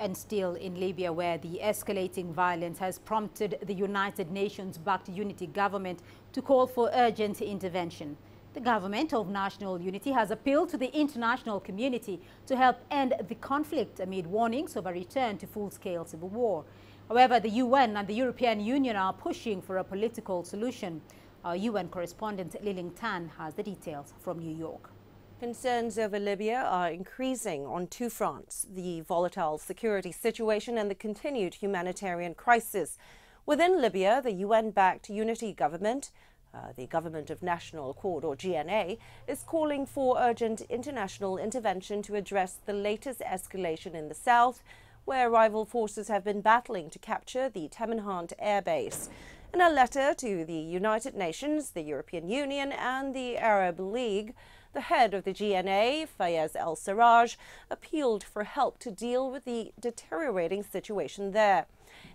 And still in Libya, where the escalating violence has prompted the United Nations-backed unity government to call for urgent intervention. The government of national unity has appealed to the international community to help end the conflict amid warnings of a return to full-scale civil war. However, the UN and the European Union are pushing for a political solution. Our UN correspondent Liling Tan has the details from New York. Concerns over Libya are increasing on two fronts: the volatile security situation and the continued humanitarian crisis. Within Libya, the UN-backed unity government, the Government of National Accord, or GNA, is calling for urgent international intervention to address the latest escalation in the south, where rival forces have been battling to capture the Teminhant air base. In a letter to the United Nations, the European Union and the Arab League, the head of the GNA, Fayez al-Sarraj, appealed for help to deal with the deteriorating situation there.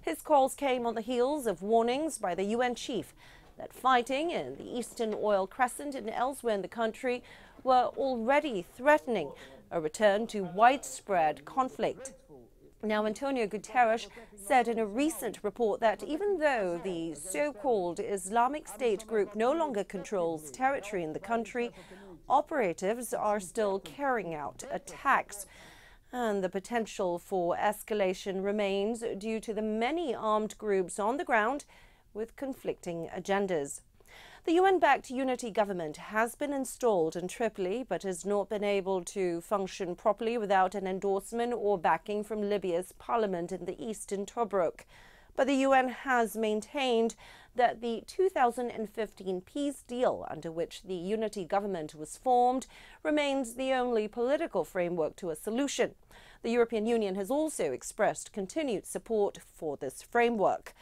His calls came on the heels of warnings by the UN chief that fighting in the Eastern Oil Crescent and elsewhere in the country were already threatening a return to widespread conflict. Now, Antonio Guterres said in a recent report that even though the so-called Islamic State group no longer controls territory in the country, operatives are still carrying out attacks, and the potential for escalation remains due to the many armed groups on the ground with conflicting agendas. The UN-backed unity government has been installed in Tripoli but has not been able to function properly without an endorsement or backing from Libya's parliament in the east in Tobruk. But the UN has maintained that the 2015 peace deal, under which the unity government was formed, remains the only political framework to a solution. The European Union has also expressed continued support for this framework.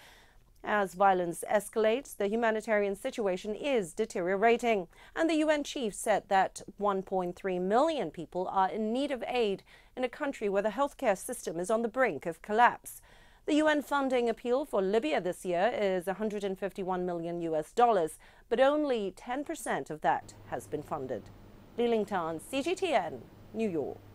As violence escalates, the humanitarian situation is deteriorating, and the UN chief said that 1.3 million people are in need of aid in a country where the healthcare system is on the brink of collapse. The UN funding appeal for Libya this year is $151 million, but only 10% of that has been funded. Liling Tan, CGTN, New York.